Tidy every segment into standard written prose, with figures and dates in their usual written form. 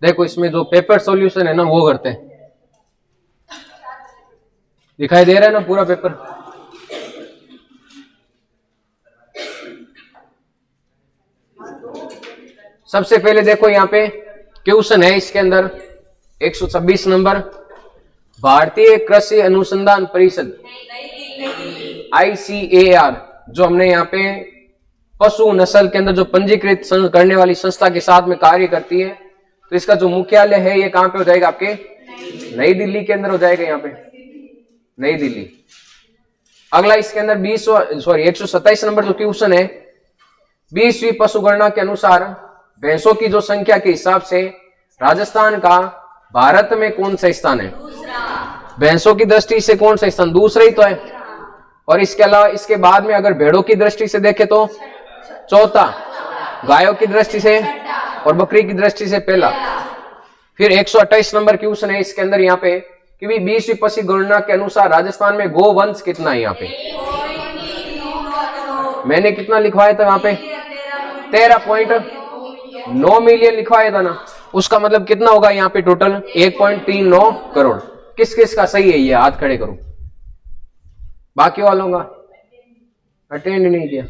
देखो इसमें जो पेपर सॉल्यूशन है ना वो करते हैं, दिखाई दे रहा है ना पूरा पेपर। सबसे पहले देखो यहाँ पे क्वेश्चन है इसके अंदर 126 नंबर, भारतीय कृषि अनुसंधान परिषद ICAR, जो हमने यहाँ पे पशु नस्ल के अंदर जो पंजीकृत करने वाली संस्था के साथ में कार्य करती है, तो इसका जो मुख्यालय है ये कहां पे हो जाएगा? आपके नई दिल्ली के अंदर हो जाएगा, यहाँ पे नई दिल्ली। अगला इसके अंदर 127 नंबर जो क्वेश्चन है, 20वीं पशु गणना के अनुसार भैंसों की जो संख्या के हिसाब से राजस्थान का भारत में कौन सा स्थान है? भैंसों की दृष्टि से कौन सा स्थान? दूसरा ही तो है। और इसके अलावा इसके बाद में अगर भेड़ों की दृष्टि से देखें तो चौथा, गायों की दृष्टि से और बकरी की दृष्टि से पहला। फिर 128 नंबर क्वेश्चन है इसके अंदर यहाँ पे कि 20वीं पशु गणना के अनुसार राजस्थान में गोवंश कितना है? यहाँ पे मैंने कितना लिखवाया था? यहाँ पे 13.9 मिलियन लिखवाया था ना, उसका मतलब कितना होगा यहाँ पे? टोटल 1.39 करोड़। किस किस का सही है ये? हाथ खड़े करो। बाकी वालों का अटेंड नहीं किया।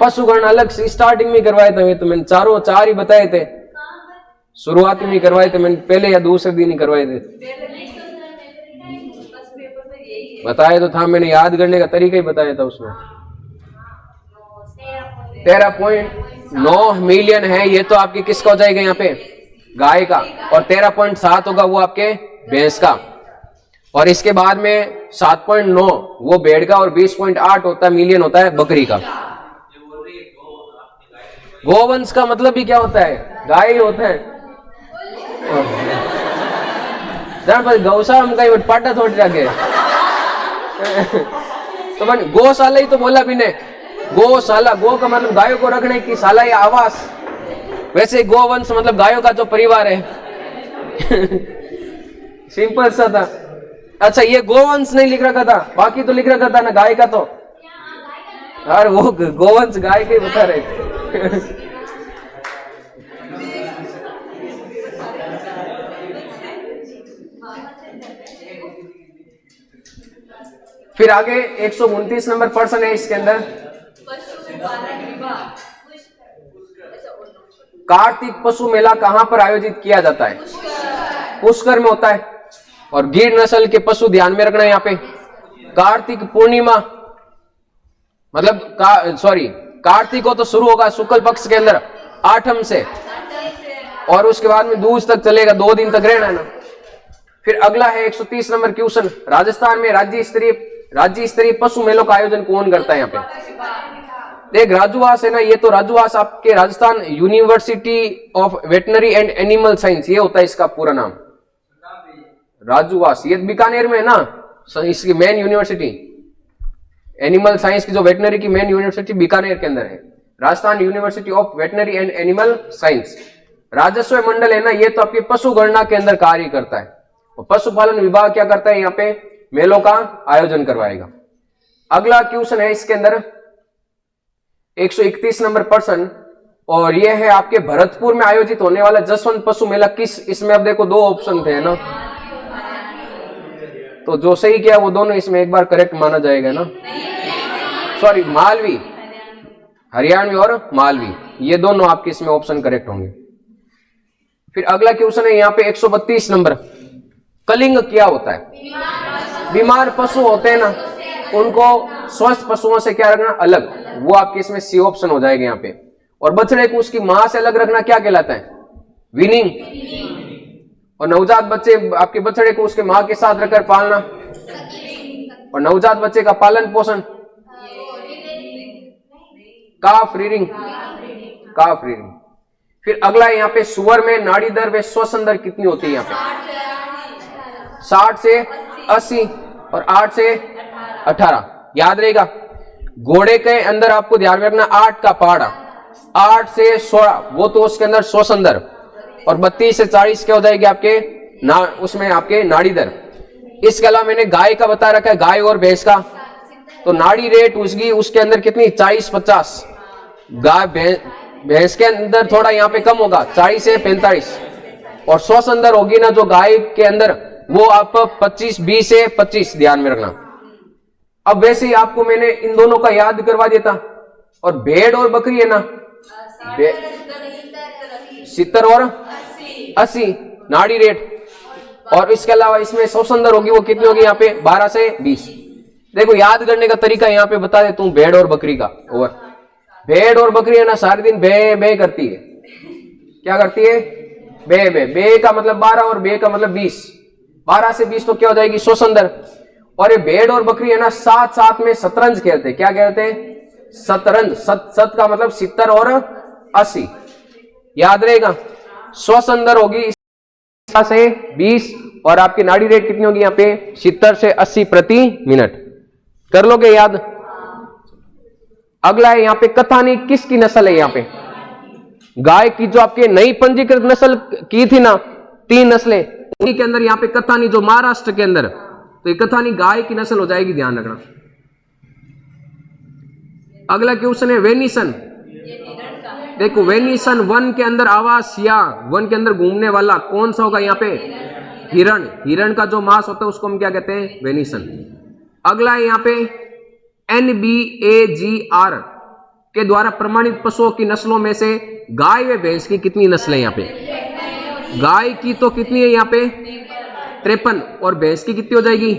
पशु गणना अलग से स्टार्टिंग में करवाए थे, तो मैंने चार ही बताए थे, शुरुआत में करवाए थे मैंने, पहले या दूसरे दिन ही करवाए थे। बताया तो था मैंने, याद करने का तरीका ही बताया था उसमें। 13.9 मिलियन है ये तो आपकी किसका हो जाएगा यहाँ पे? गाय का। और 13.7 होगा वो आपके भैंस का। और इसके बाद में 7.9 वो भेड़ का और 20.8 होता है मिलियन होता है बकरी का। गोवंश का मतलब भी क्या होता है? गाय ही होता है। गौशाला में कहीं पाटा थोड़ी रखे तो मैंने गौशाला ही तो बोला भी नहीं। गौशाला, गो का मतलब गायों को रखने की, शाला या आवास। वैसे गोवंश मतलब गायों का जो परिवार है। सिंपल सा था। अच्छा, ये गोवंश नहीं लिख रखा था, बाकी तो लिख रखा था ना गाय का। तो यार वो गोवंश गाय के बता रहे थे। फिर आगे 129 नंबर प्रश्न है इसके अंदर, कार्तिक पशु मेला कहां पर आयोजित किया जाता है? पुष्कर में होता है। और गिर नस्ल के पशु ध्यान में रखना है यहाँ पे। कार्तिक पूर्णिमा मतलब कार्तिक को तो शुरू होगा शुक्ल पक्ष के अंदर 8 से, और उसके बाद में दूज तक चलेगा, 2 दिन तक रहना है ना। फिर अगला है 130 नंबर क्वेश्चन, राजस्थान में राज्य स्तरीय पशु मेलों का आयोजन कौन करता है? यहाँ पे देख, राजूवास है ना, ये तो राजूवास आपके Rajasthan university of veterinary and animal science, ये होता है इसका पूरा नाम राजूवास। ये बीकानेर में है ना इसकी मेन यूनिवर्सिटी, एनिमल साइंस की जो वेटनरी की मेन यूनिवर्सिटी बीकानेर के अंदर है, Rajasthan university of veterinary and animal science. राजस्व मंडल है ना, ये तो आपकी पशु गणना के अंदर कार्य करता है। और पशुपालन विभाग क्या करता है? यहाँ पे मेलों का आयोजन करवाएगा। अगला क्वेश्चन है इसके अंदर 131 नंबर प्रश्न, और यह है आपके भरतपुर में आयोजित होने वाला जसवंत पशु मेला किस, इसमें अब देखो 2 ऑप्शन थे ना, तो जो सही किया वो दोनों इसमें एक बार करेक्ट माना जाएगा ना। सॉरी, मालवी, हरियाणवी और मालवी, ये दोनों आपके इसमें ऑप्शन करेक्ट होंगे। फिर अगला क्वेश्चन है यहाँ पे 132 नंबर, कलिंग क्या होता है? बीमार पशु होते हैं ना, उनको स्वस्थ पशुओं से क्या रखना? अलग, वो आपके इसमें सी ऑप्शन हो जाएगा यहाँ पे। और बछड़े को उसकी मां से अलग रखना क्या कहलाता है? वीनिंग। और नवजात बच्चे आपके बछड़े को उसके मां के साथ रखकर पालना, और नवजात बच्चे का पालन पोषण काफ रीडिंग। फिर अगला है यहाँ पे, सुअर में नाड़ी दर व श्वसन दर कितनी होती है? यहाँ पे 60 से 80 और 8 से 18, याद रहेगा। घोड़े के अंदर आपको ध्यान रखना 8 का पहाड़ा, 8 से 16 वो तो उसके अंदर श्वसन दर, और 32 से 40 क्या हो जाएगी आपके उसमें आपके नाड़ी दर। इसके अलावा मैंने गाय का बता रखा है, गाय और भैंस का, तो नाड़ी रेट उसके अंदर कितनी? 40-50। भैंस के अंदर थोड़ा यहाँ पे कम होगा, 40 से 45, और 100 अंदर होगी ना जो गाय के अंदर, वो आप 25, 20 से 25 ध्यान में रखना। अब वैसे ही आपको मैंने इन दोनों का याद करवा देता, और भेड़ और बकरी है ना, 70 और 80 नाड़ी रेट, और इसके अलावा इसमें 100 अंदर होगी, वो कितनी होगी यहाँ पे 12 से 20। देखो याद करने का तरीका यहाँ पे बता देता हूं भेड़ और बकरी का। ओवर भेड़ और बकरी है ना सारे दिन बे बे करती है। क्या करती है? बे बे। बे का मतलब 12 और बे का मतलब 20। 12 से 20 तो क्या हो जाएगी 100 अंदर। और ये भेड़ और बकरी है ना साथ साथ में शतरंज खेलते। क्या खेलते हैं? शतरंज। सत का मतलब 70 और 80 याद रहेगा। 100 अंदर होगी से 20, और आपकी नाड़ी रेट कितनी होगी यहाँ पे 70 से 80 प्रति मिनट। कर लोगे याद? अगला है यहाँ पे कथानी किसकी नस्ल है? यहाँ पे गाय की जो आपके नई पंजीकृत नस्ल की थी ना 3 नस्लें, उन्हीं के अंदर यहाँ पे कथानी जो महाराष्ट्र के अंदर, तो ये कथानी गाय की नस्ल हो जाएगी, ध्यान रखना। अगला क्वेश्चन है वेनिसन। देखो वेनिसन वन के अंदर आवास या वन के अंदर घूमने वाला कौन सा होगा? यहाँ पे हिरण। हिरण का जो मांस होता है उसको हम क्या कहते हैं? वेनिसन। अगला है यहाँ पे NBAGR के द्वारा प्रमाणित पशुओं की नस्लों में से गाय व भैंस की कितनी नस्लें? यहाँ पे गाय की तो कितनी है यहाँ पे 53, और भैंस की कितनी हो जाएगी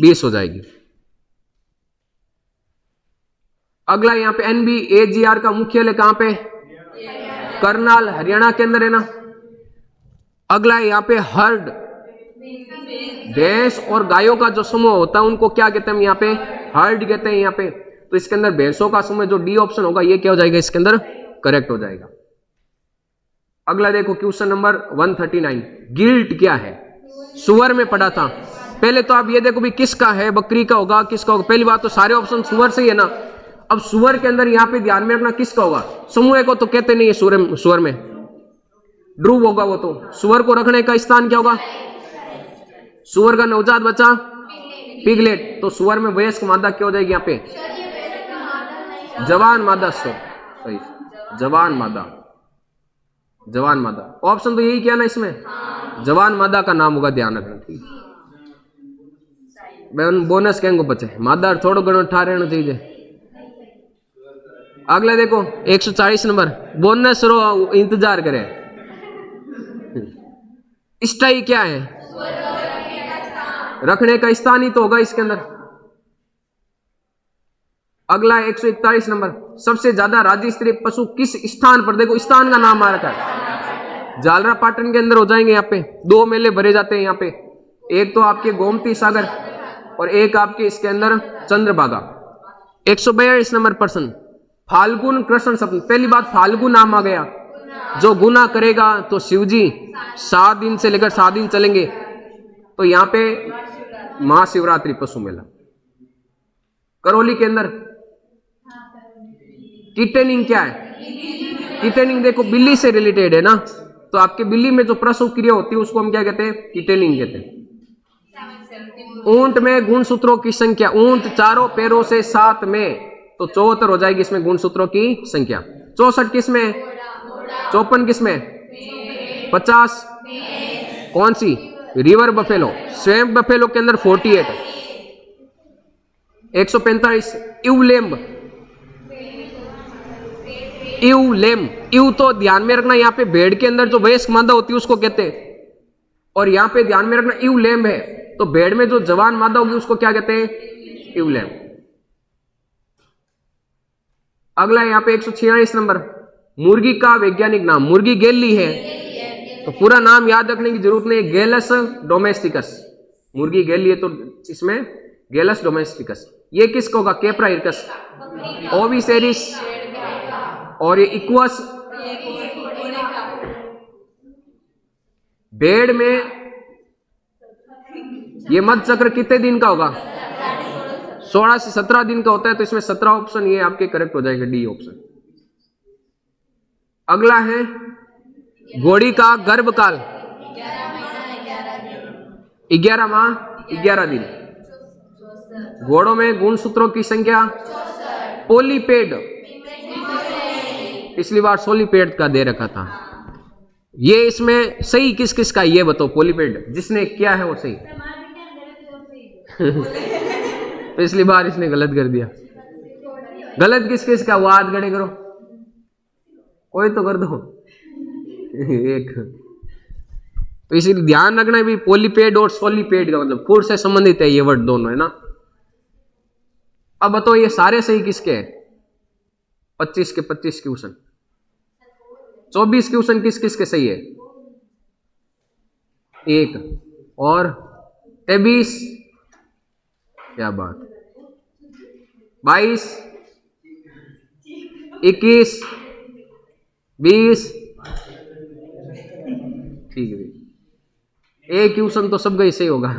20 हो जाएगी। अगला यहाँ पे NBAGR का मुख्यालय कहां पे? करनाल हरियाणा के अंदर है ना। अगला है यहाँ पे हर्ड। भैंस और गायों का जो समूह होता है उनको क्या कहते हैं हम? यहाँ पे हर्ड कहते हैं यहाँ पे। तो इसके अंदर भैंसों का समूह जो डी ऑप्शन होगा ये क्या हो जाएगा इसके अंदर? करेक्ट हो जाएगा। अगला देखो क्वेश्चन नंबर 139। गिल्ट क्या है? सुअर में पढ़ा था। पहले तो आप ये देखो भी किसका है, बकरी का होगा किसका होगा? पहली बात तो सारे ऑप्शन सुअर से ही है ना। अब सुअर के अंदर यहाँ पे ध्यान में रखना किसका होगा? समूह को तो कहते नहीं है सुअर में, ध्रुव होगा वो तो। सुअर को रखने का स्थान क्या होगा? सुअर का नवजात बच्चा पिगलेट। तो सुअर में वयस्क मादा क्या हो जाएगी यहाँ पे? जवान मादा। सही, जवान मादा। जवान मादा ऑप्शन तो यही किया ना इसमें, जवान मादा का नाम होगा, ध्यान रखना। ठीक बोनस कहेंगे बच्चे मादा थोड़ा घणो ठा रहना चाहिए। अगला देखो 140 नंबर बोनस रो इंतजार करे। स्टाई क्या है? रखने का स्थान ही तो होगा इसके अंदर। अगला 141 नंबर सबसे ज्यादा राज्य स्तरीय पशु किस स्थान पर? देखो स्थान का नाम आ रखा है। जालरा पाटन के अंदर हो जाएंगे। यहाँ पे 2 मेले भरे जाते हैं यहाँ पे, एक तो आपके गोमती सागर और एक आपके इसके अंदर चंद्रभागा। 142 नंबर प्रश्न फाल्गुन कृष्ण सप्तमी। पहली बात फाल्गुन नाम आ गया, जो गुना करेगा तो शिवजी 7 दिन से लेकर 7 दिन चलेंगे। तो यहाँ पे महाशिवरात्रि पशु मेला। करौली के अंदर किटेनिंग क्या है? किटेनिंग देखो बिल्ली से रिलेटेड है ना, तो आपके बिल्ली में जो प्रसव क्रिया होती है उसको हम क्या कहते हैं? किटेनिंग कहते हैं। ऊंट में गुणसूत्रों की संख्या, ऊंट चारों पैरों से 7 में, तो 74 हो जाएगी इसमें गुणसूत्रों की संख्या। 64 किसमें? 54 किसमें? 50 कौन सी? River Buffalo. स्वयं बफेलो के अंदर 48। 145 इवलेम्ब। इव तो ध्यान में रखना यहाँ पे भेड़ के अंदर जो वयस्क मादा होती है उसको कहते हैं, और यहाँ पे ध्यान में रखना इवलेम्ब है, तो भेड़ में जो जवान मादा होगी उसको क्या कहते हैं? इवलेम्ब। अगला यहाँ पे 146 नंबर मुर्गी का वैज्ञानिक नाम। मुर्गी गेली है तो पूरा नाम याद रखने की जरूरत नहीं, गेलस डोमेस्टिकस। मुर्गी गेली है तो इसमें गेलस डोमेस्टिकस। ये किसका होगा? कैप्रा हिरकस, ओविसेरिस, और ये इक्वस। भेड़ में ये मध्य चक्र कितने दिन का होगा? 16 से 17 दिन का होता है, तो इसमें 17 ऑप्शन ये आपके करेक्ट हो जाएगा, डी ऑप्शन। अगला है घोड़ी का गर्भकाल 11 माह 11 दिन। घोड़ों में गुणसूत्रों की संख्या। पोलीपेड पिछली बार सोलिपेड का दे रखा था। ये इसमें सही किस किस का ये बताओ, पोलिपेड जिसने किया है वो सही। पिछली बार इसने गलत कर दिया। गलत किस किस का, वो हाथ खड़े करो, कोई तो कर दो। एक तो इसीलिए ध्यान रखना है भी, पोलिपेड और सोलिपेड का मतलब खुर से संबंधित है ये वर्ड दोनों, है ना। अब बताओ ये सारे सही किसके हैं? 25 के 25 क्वेश्चन, 24 क्वेश्चन किस किस के सही है? एक और 23, क्या बात, 22, 21, 20, ठीक है। एक क्वेश्चन तो सब गई सही होगा।